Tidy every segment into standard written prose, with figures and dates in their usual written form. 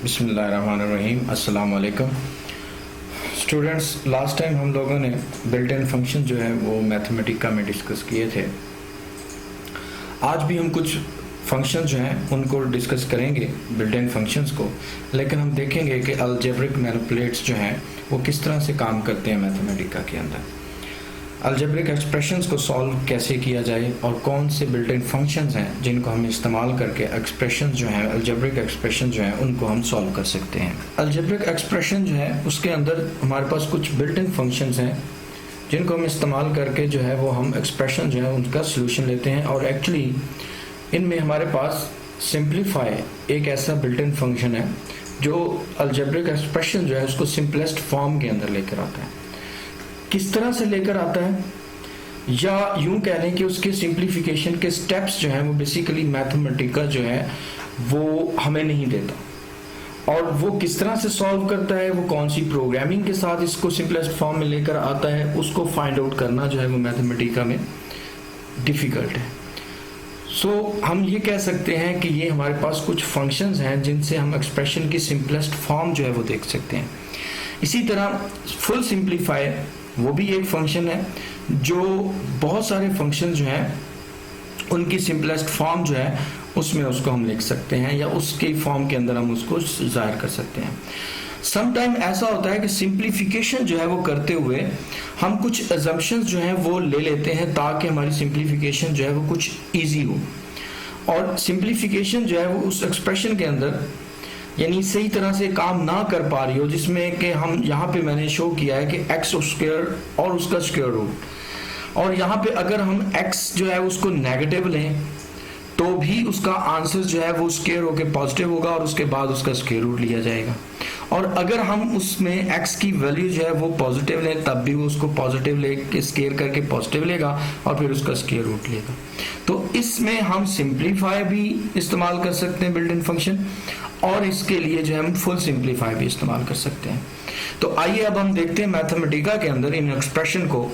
बिस्मिल्लाहिर्रहमानिर्रहीम। अस्सलाम वालेकुम स्टूडेंट्स। लास्ट टाइम हम लोगों ने बिल्ट इन फंक्शन जो है वो मैथमेटिका में डिस्कस किए थे। आज भी हम कुछ फंक्शन जो हैं उनको डिस्कस करेंगे, बिल्ट इन फंक्शंस को, लेकिन हम देखेंगे कि अलजेब्रिक मैनिपुलेट्स जो हैं वो किस तरह से काम करते हैं मैथमेटिका के अंदर। अलजेब्रिक एक्सप्रेशंस को सॉल्व कैसे किया जाए और कौन से बिल्ट इन फंक्शंस हैं जिनको हम इस्तेमाल करके एक्सप्रेशंस जो हैं, अलजेब्रिक एक्सप्रेशन जो हैं, उनको हम सॉल्व कर सकते हैं। अलजेब्रिक एक्सप्रेशन जो है उसके अंदर हमारे पास कुछ बिल्ट इन फंक्शंस हैं जिनको हम इस्तेमाल करके जो है वो हम एक्सप्रेशन जो है उनका सोल्यूशन लेते हैं। और एक्चुअली इनमें हमारे पास सिंप्लीफाई एक ऐसा बिल्ट इन फंक्शन है जो अलजेब्रिक एक्सप्रेशन जो है उसको सिंपलेस्ट फॉर्म के अंदर लेकर आता है। किस तरह से लेकर आता है, या यूं कह लें कि उसके सिंप्लीफिकेशन के स्टेप्स जो हैं वो बेसिकली मैथमेटिका जो है वो हमें नहीं देता। और वो किस तरह से सॉल्व करता है, वो कौन सी प्रोग्रामिंग के साथ इसको सिंपलेस्ट फॉर्म में लेकर आता है, उसको फाइंड आउट करना जो है वो मैथमेटिका में डिफिकल्ट है। सो हम ये कह सकते हैं कि ये हमारे पास कुछ फंक्शंस हैं जिनसे हम एक्सप्रेशन की सिंपलेस्ट फॉर्म जो है वो देख सकते हैं। इसी तरह फुल सिंप्लीफाई वो भी एक फंक्शन है जो बहुत सारे फंक्शन जो हैं उनकी सिंपलेस्ट फॉर्म जो है उसमें उसको हम लिख सकते हैं या उसके फॉर्म के अंदर हम उसको जाहिर कर सकते हैं। समटाइम ऐसा होता है कि सिंप्लीफिकेशन जो है वो करते हुए हम कुछ अजम्पशंस जो हैं वो ले लेते हैं ताकि हमारी सिंप्लीफिकेशन जो है वो कुछ ईजी हो। और सिंप्लीफिकेशन जो है वो उस एक्सप्रेशन के अंदर यानी सही तरह से काम ना कर पा रही हो, जिसमें कि हम यहाँ पे मैंने शो किया है कि एक्स स्क्वायर और उसका स्क्वायर रूट, और यहाँ पे अगर हम एक्स जो है उसको नेगेटिव लें तो भी उसका आंसर जो है वो स्क्वायर होकर पॉजिटिव होगा और उसके बाद उसका स्क्वायर रूट लिया जाएगा। और अगर हम उसमें x की वैल्यू जो है वो पॉजिटिव लें तब भी वो उसको पॉजिटिव लेके स्क्वायर करके पॉजिटिव लेगा और फिर उसका स्क्वायर रूट लेगा। तो इसमें हम सिंप्लीफाई भी इस्तेमाल कर सकते हैं बिल्ट इन फंक्शन, और इसके लिए जो है हम फुल सिंप्लीफाई भी इस्तेमाल कर सकते हैं। तो आइए अब हम देखते हैं मैथमेटिका के अंदर इन एक्सप्रेशन को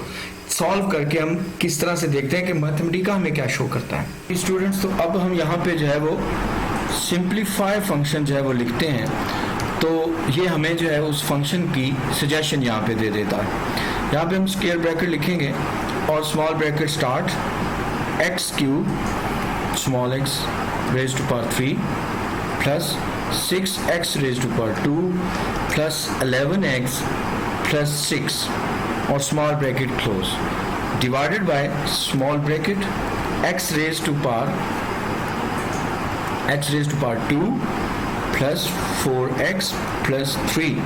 सॉल्व करके हम किस तरह से देखते हैं कि मैथमेटिका हमें क्या शो करता है। स्टूडेंट्स, तो अब हम यहाँ पे जो है वो सिंप्लीफाई फंक्शन जो है वो लिखते हैं, तो ये हमें जो है उस फंक्शन की सजेशन यहाँ पे दे देता है। यहाँ पे हम स्क्वायर ब्रैकेट लिखेंगे और small bracket start X cube small x raise to power 3 plus 6x raise to power 2 plus 11x plus 6 और small bracket close divided by small bracket x raise to power 2 plus 4x plus 3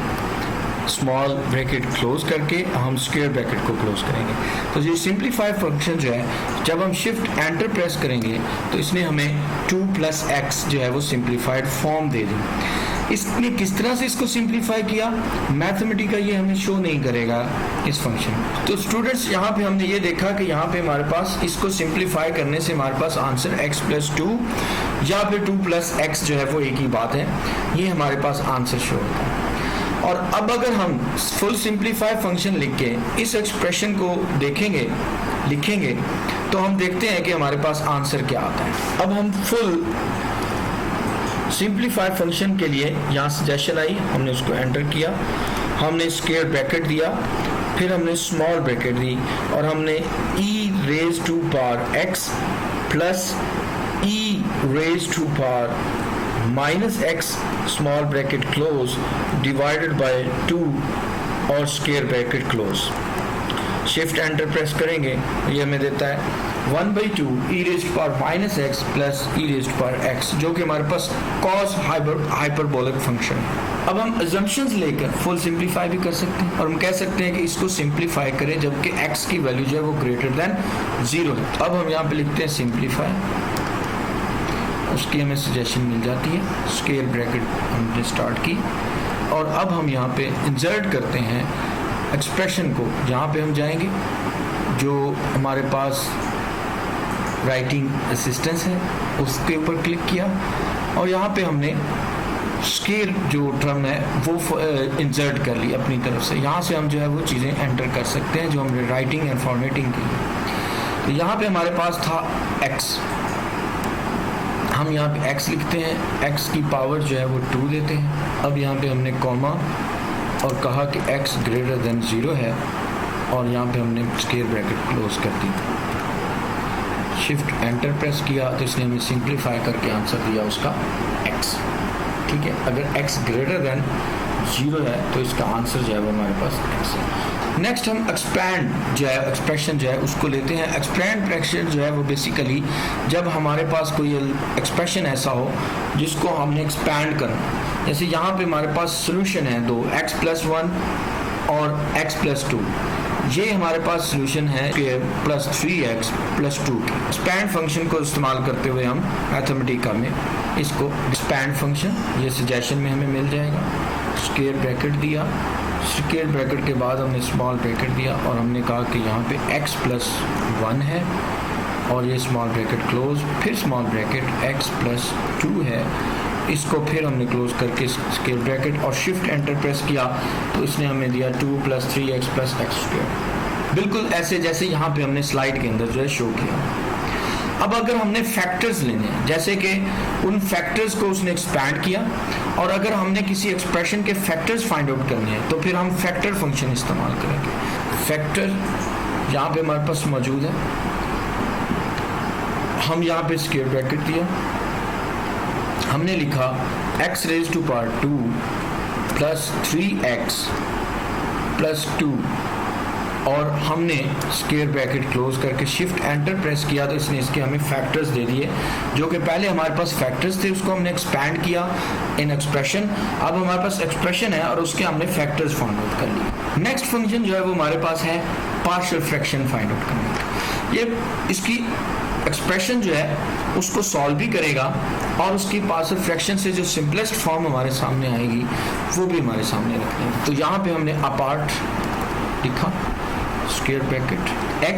small bracket close करके हम square bracket को close करेंगे। तो ये simplify function जो है जब हम शिफ्ट एंटर प्रेस करेंगे तो इसने हमें 2 प्लस x जो है वो सिंप्लीफाइड फॉर्म दे दी। इसने किस तरह से इसको सिंप्लीफाई किया मैथमेटिका ये हमें शो नहीं करेगा इस फंक्शन। तो स्टूडेंट्स, यहाँ पे हमने ये देखा कि यहाँ पे हमारे पास इसको सिंप्लीफाई करने से हमारे पास आंसर x प्लस 2 या फिर 2 प्लस x जो है वो एक ही बात है, ये हमारे पास आंसर शो होता है। और अब अगर हम फुल सिंप्लीफाई फंक्शन लिख के इस एक्सप्रेशन को लिखेंगे तो हम देखते हैं कि हमारे पास आंसर क्या आता है। अब हम फुल सिंप्लीफाई फंक्शन के लिए यहाँ सजेशन आई, हमने उसको एंटर किया, हमने स्क्वायर ब्रैकेट दिया, फिर हमने स्मॉल ब्रैकेट दी और हमने e raise to power x plus e raise to power minus x small bracket close divided by 2 और square bracket close. Shift enter press करेंगे ये हमें देता है 1/2 e raise to power minus x plus e raise to power x, जो कि हमारे पास cos hyperbolic function है। अब हम अजम्पशंस लेकर फुल सिंप्लीफाई भी कर सकते हैं और हम कह सकते हैं कि इसको सिंप्लीफाई करें जबकि x की वैल्यू जो है वो ग्रेटर देन 0 है। अब हम यहाँ पे लिखते हैं सिंप्लीफाई, उसकी हमें सजेशन मिल जाती है, स्क्वायर ब्रैकेट हमने स्टार्ट की और अब हम यहाँ पे इंसर्ट करते हैं एक्सप्रेशन को। जहाँ पे हम जाएंगे जो हमारे पास राइटिंग असिस्टेंस है उसके ऊपर क्लिक किया और यहाँ पे हमने स्क्वायर जो टर्म है वो इंसर्ट कर ली अपनी तरफ से। यहाँ से हम जो है वो चीज़ें एंटर कर सकते हैं जो हमने राइटिंग एंड फॉर्मेटिंग की। तो यहाँ पे हमारे पास था x, हम यहाँ पे x लिखते हैं, x की पावर जो है वो 2 देते हैं। अब यहाँ पे हमने कॉमा और कहा कि x ग्रेटर देन 0 है और यहाँ पे हमने स्क्वायर ब्रैकेट क्लोज कर दी। शिफ्ट एंटर प्रेस किया तो इसने हमें सिंप्लीफाई करके आंसर दिया उसका x। ठीक है, अगर x ग्रेटर देन 0 है तो इसका आंसर जो है वो हमारे पास x है। नेक्स्ट हम एक्सपैंड जो है एक्सप्रेशन जो है उसको लेते हैं। एक्सपैंड एक्सप्रेशन जो है वो बेसिकली जब हमारे पास कोई एक्सप्रेशन ऐसा हो जिसको हमने एक्सपैंड करना, जैसे यहाँ पे हमारे पास सोल्यूशन है दो, x+1 और x+2। ये हमारे पास सोल्यूशन है +3x +2 की। एक्सपैंड फंक्शन को इस्तेमाल करते हुए हम मैथमेटिका में इसको एक्सपैंड फंक्शन, ये सजेशन में हमें मिल जाएगा। स्क्वायर ब्रैकेट दिया, स्क्वायर ब्रैकेट के बाद हमने स्मॉल ब्रैकेट दिया और हमने कहा कि यहाँ पे x+1 है और ये स्मॉल ब्रैकेट क्लोज, फिर स्मॉल ब्रैकेट x+2 है, इसको फिर हमने क्लोज करके स्क्वायर ब्रैकेट और शिफ्ट एंटर प्रेस किया तो इसने हमें दिया 2 + 3x + x²। बिल्कुल ऐसे जैसे यहाँ पे हमने स्लाइड के अंदर जो है शो किया। अब अगर हमने फैक्टर्स लेने हैं, जैसे कि उन फैक्टर्स को उसने एक्सपैंड किया और अगर हमने किसी एक्सप्रेशन के फैक्टर्स फाइंड आउट करने हैं तो फिर हम फैक्टर फंक्शन इस्तेमाल करेंगे। फैक्टर यहाँ पे हमारे पास मौजूद है, हम यहाँ पे स्क्वायर ब्रैकेट दिया, हमने लिखा x⁻² + 3x + 2 और हमने स्क्वायर ब्रैकेट क्लोज करके शिफ्ट एंटर प्रेस किया तो इसने इसके हमें फैक्टर्स दे दिए, जो कि पहले हमारे पास फैक्टर्स थे उसको हमने एक्सपैंड किया इन एक्सप्रेशन। अब हमारे पास एक्सप्रेशन है और उसके हमने फैक्टर्स फाइंड आउट कर लिए। नेक्स्ट फंक्शन जो है वो हमारे पास है पार्शियल फ्रैक्शन फाइंड आउट करने का। ये इसकी एक्सप्रेशन जो है उसको सॉल्व भी करेगा और उसकी पार्शियल फ्रैक्शन से जो सिंपलेस्ट फॉर्म हमारे सामने आएगी वो भी हमारे सामने रख लेंगे। तो यहाँ पे हमने अपार्ट लिखा, square bracket x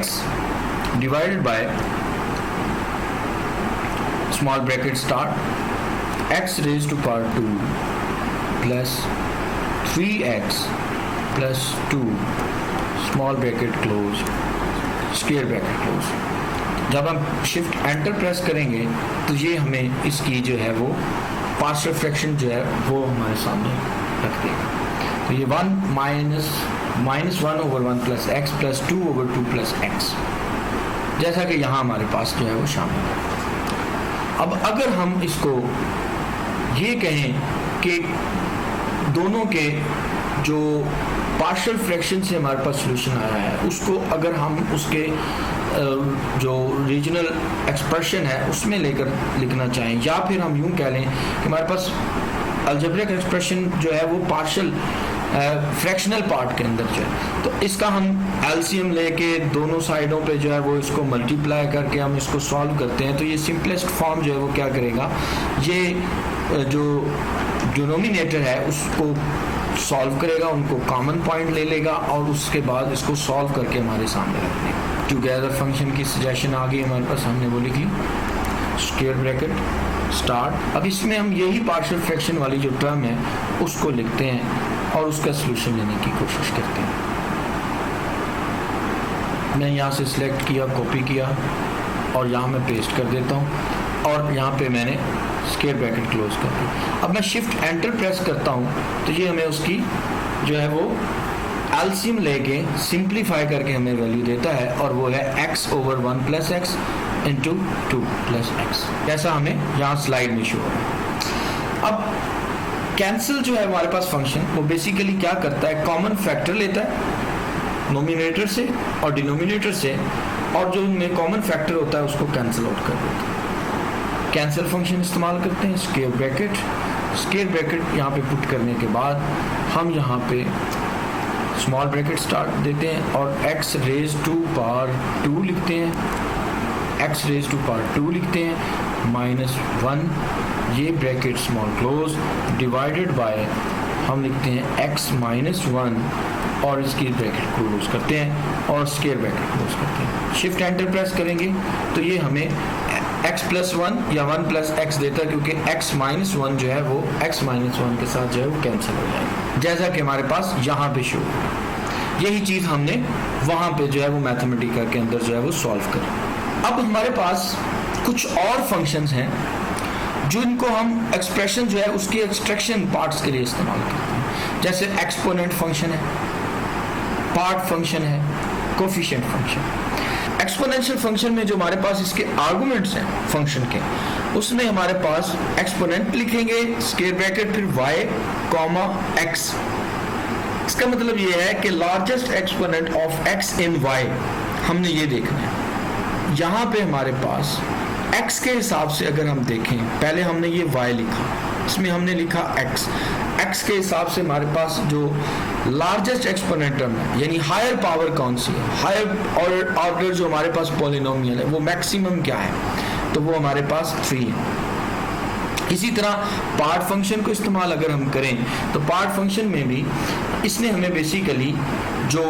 divided by small bracket start x⁻² + 3x + 2 small bracket close, square bracket close. जब हम शिफ्ट एंटर प्रेस करेंगे तो ये हमें इसकी जो है वो पार्शियल फ्रैक्शन जो है वो हमारे सामने रख देगा। तो ये 1 - 1/1 + x + 2/2 + x, जैसा कि यहाँ हमारे पास जो है वो शामिल है। अब अगर हम इसको ये कहें कि दोनों के जो पार्शियल फ्रैक्शन से हमारे पास सॉल्यूशन आया है उसको अगर हम उसके जो रीजनल एक्सप्रेशन है उसमें लेकर लिखना चाहें, या फिर हम यूं कह लें कि हमारे पास अलजेब्रिक एक्सप्रेशन जो है वो पार्शियल फ्रैक्शनल पार्ट के अंदर जो है, तो इसका हम एलसीएम लेके दोनों साइडों पे जो है वो इसको मल्टीप्लाई करके हम इसको सॉल्व करते हैं। तो ये सिंपलेस्ट फॉर्म जो है वो क्या करेगा, ये जो डिनोमिनेटर है उसको सॉल्व करेगा, उनको कॉमन पॉइंट ले लेगा और उसके बाद इसको सॉल्व करके हमारे सामने रख देगा। टुगेदर फंक्शन की सजेशन आ गई हमारे पास, हमने वो लिख ली, स्क्वायर ब्रैकेट स्टार्ट। अब इसमें हम यही पार्शियल फ्रैक्शन वाली जो टर्म है उसको लिखते हैं और उसका सलूशन लेने की कोशिश करते हैं। मैं यहाँ से सिलेक्ट किया, कॉपी किया और यहाँ मैं पेस्ट कर देता हूँ और यहाँ पे मैंने स्क्वायर ब्रैकेट क्लोज कर दी। अब मैं शिफ्ट एंटर प्रेस करता हूँ तो ये हमें उसकी जो है वो एलसीएम लेके सिंप्लीफाई करके हमें वैल्यू देता है और वो है x/1 + x × 2 + x, जैसा हमें यहाँ स्लाइड में शो हो रहा है। अब कैंसिल जो है हमारे पास फंक्शन वो बेसिकली क्या करता है, कॉमन फैक्टर लेता है नोमिनेटर से और डिनोमिनेटर से और जो उनमें कॉमन फैक्टर होता है उसको कैंसिल आउट कर देता है। कैंसिल फंक्शन इस्तेमाल करते हैं, स्क्वायर ब्रैकेट यहाँ पे पुट करने के बाद हम यहाँ पे स्मॉल ब्रैकेट स्टार्ट देते हैं और x⁻² लिखते हैं, x⁻² लिखते हैं -1, ये bracket small close divided bye हम लिखते हैं x-1 और इसकी ब्रैकेट क्लोज करते हैं और स्क्वायर ब्रैकेट क्लोज करते हैं। शिफ्ट एंटर प्रेस करेंगे तो ये हमें x+1 या 1 + x देता है, क्योंकि x-1 जो है वो x-1 के साथ जो है वो कैंसिल हो जाएगा, जैसा कि हमारे पास यहाँ पे शो। यही चीज़ हमने वहाँ पे जो है वो मैथमेटिका के अंदर जो है वो सॉल्व करी। अब हमारे पास कुछ और फंक्शंस हैं जिनको हम एक्सप्रेशन जो है उसकी एक्सट्रैक्शन पार्ट्स के लिए इस्तेमाल करते हैं, जैसे एक्सपोनेंट फंक्शन है, पार्ट फंक्शन है, कोफिशिएंट फंक्शन। एक्सपोनेंशियल फंक्शन में जो हमारे पास इसके आर्गुमेंट्स हैं फंक्शन के, उसमें हमारे पास एक्सपोनेंट लिखेंगे स्क्वायर ब्रैकेट फिर y कॉमा x। इसका मतलब ये है कि largest exponent of x in y हमने ये देखना है। यहाँ पे हमारे पास x के हिसाब से अगर हम देखें, पहले हमने ये y लिखा, इसमें हमने लिखा x के हिसाब से हमारे पास जो लार्जेस्ट एक्सपोनेंट टर्म है यानी हायर पावर कौन सी है, हायर ऑर्डर जो हमारे पास पॉलिनोमियल है वो मैक्सिमम क्या है, तो वो हमारे पास 3 है। इसी तरह पार्ट फंक्शन को इस्तेमाल अगर हम करें तो पार्ट फंक्शन में भी इसने हमें बेसिकली जो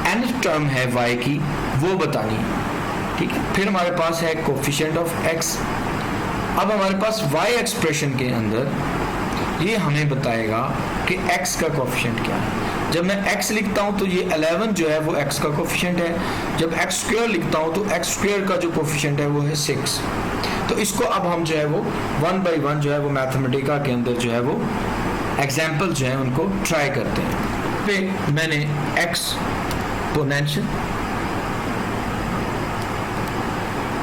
nth टर्म है y की वो बतानी है, ठीक है। फिर हमारे पास है कोफिशिएंट ऑफ x। अब हमारे पास y एक्सप्रेशन के अंदर ये हमें बताएगा कि x का कोफिशिएंट क्या है। जब मैं x लिखता हूं तो ये 11 जो है वो x का कोफिशिएंट है। जब x स्क्वायर लिखता हूं तो x स्क्वायर का जो कोफिशिएंट है वो है 6। तो इसको अब हम जो है वो 1 by 1 जो है वो मैथमेटिका के अंदर जो है वो एग्जाम्पल जो है उनको ट्राई करते हैं। पे मैंने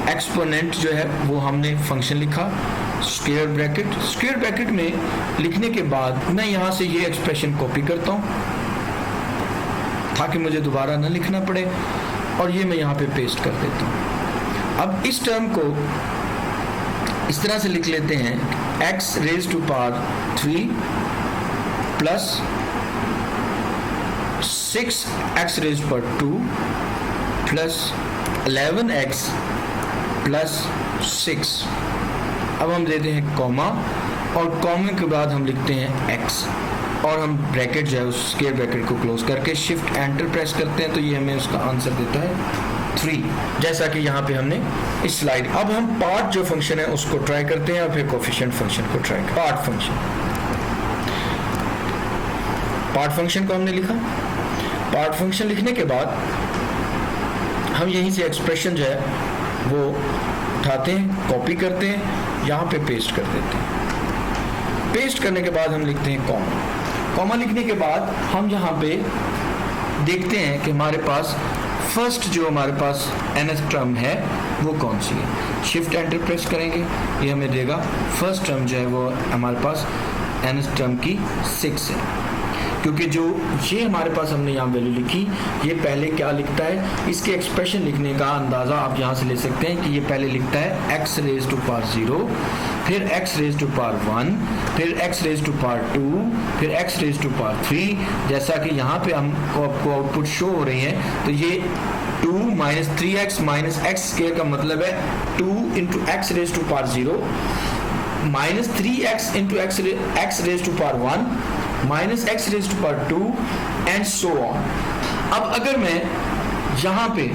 एक्सपोनेंट जो है वो हमने फंक्शन लिखा स्क्वायर ब्रैकेट में लिखने के बाद मैं यहाँ से ये एक्सप्रेशन कॉपी करता हूँ ताकि मुझे दोबारा ना लिखना पड़े, और ये मैं यहाँ पे पेस्ट कर देता हूँ। अब इस टर्म को इस तरह से लिख लेते हैं, x raise to power 3 plus 6x raise पर 2 प्लस 11x प्लस 6। अब हम देते हैं कॉमा, और कॉमा के बाद हम लिखते हैं x, और हम ब्रैकेट जो है उस स्क्वायर ब्रैकेट को क्लोज करके शिफ्ट एंटर प्रेस करते हैं तो ये हमें उसका आंसर देता है 3, जैसा कि यहाँ पे हमने इस स्लाइड। अब हम पार्ट जो फंक्शन है उसको ट्राई करते हैं और फिर कोफिशिएंट फंक्शन को ट्राई करते हैं। पार्ट फंक्शन को हमने लिखा। पार्ट फंक्शन लिखने के बाद हम यहीं से एक्सप्रेशन जो है वो उठाते हैं, कॉपी करते हैं, यहाँ पे पेस्ट कर देते हैं। पेस्ट करने के बाद हम लिखते हैं कॉमा लिखने के बाद हम यहाँ पे देखते हैं कि हमारे पास फर्स्ट जो हमारे पास nth टर्म है वो कौन सी है। शिफ्ट एंटर प्रेस करेंगे, ये हमें देगा फर्स्ट टर्म जो है वो हमारे पास nth टर्म की 6 है, क्योंकि जो ये हमारे पास हमने यहाँ वैल्यू लिखी ये पहले क्या लिखता है। इसके एक्सप्रेशन लिखने का अंदाज़ा आप यहाँ से ले सकते हैं कि ये पहले लिखता है x रेज टू पावर 0, फिर x रेज टू पावर 1, फिर x रेज टू पावर 2, फिर x रेज टू पावर 3। जैसा कि यहाँ पे हमको आपको आउटपुट शो हो रही है, तो ये 2 minus 3x minus x square का मतलब है 2 into X raise to power 0 minus 3x into X raise to power 1 minus X raise to power 2 and so on. अब अगर मैं यहाँ पे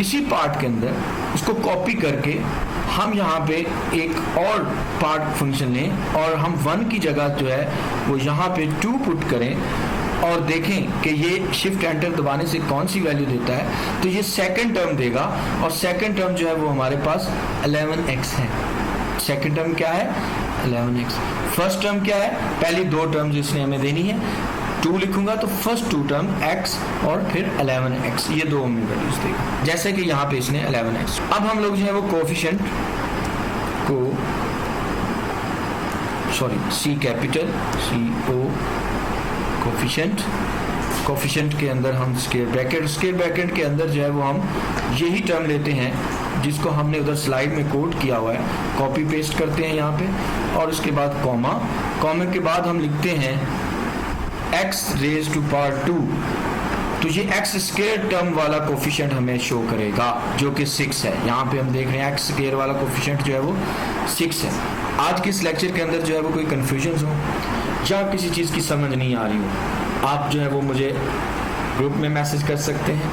इसी पार्ट के अंदर उसको कॉपी करके हम यहाँ पे एक और पार्ट फंक्शन लें और हम 1 की जगह जो है वो यहाँ पे 2 पुट करें और देखें कि ये शिफ्ट एंटर दबाने से कौन सी वैल्यू देता है, तो ये सेकंड टर्म देगा, और सेकंड टर्म जो है वो हमारे पास 11x है। सेकंड टर्म क्या है 11x। फर्स्ट टर्म क्या है, पहली 2 टर्म जिसने हमें देनी है 2 लिखूंगा तो फर्स्ट 2 टर्म x और फिर 11x, ये 2 हमें वैल्यूज देगा, जैसे कि यहाँ पे इसने 11x। अब हम लोग जो है वो कोफिशिएंट को C कैपिटल CO कोफिशिएंट के अंदर हम स्क्वायर ब्रैकेट के अंदर जो है वो हम यही टर्म लेते हैं जिसको हमने उधर स्लाइड में कोड किया हुआ है, कॉपी पेस्ट करते हैं यहाँ पे, और उसके बाद कॉमा के बाद हम लिखते हैं x रेज टू पावर 2, तो ये x स्क्वायर टर्म वाला कोफिशिएंट हमें शो करेगा जो कि 6 है। यहाँ पे हम देख रहे हैं x स्क्वायर वाला कोफिशिएंट जो है वो 6 है। आज के इस लेक्चर के अंदर जो है वो कोई कन्फ्यूजन हो या किसी चीज़ की समझ नहीं आ रही हो, आप जो है वो मुझे ग्रुप में मैसेज कर सकते हैं,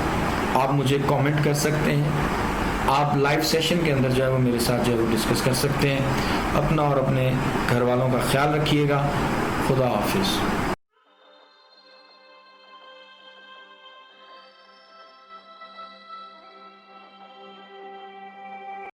आप मुझे कमेंट कर सकते हैं, आप लाइव सेशन के अंदर जो है वो मेरे साथ जो है वो डिस्कस कर सकते हैं। अपना और अपने घर वालों का ख्याल रखिएगा। खुदा हाफिज़।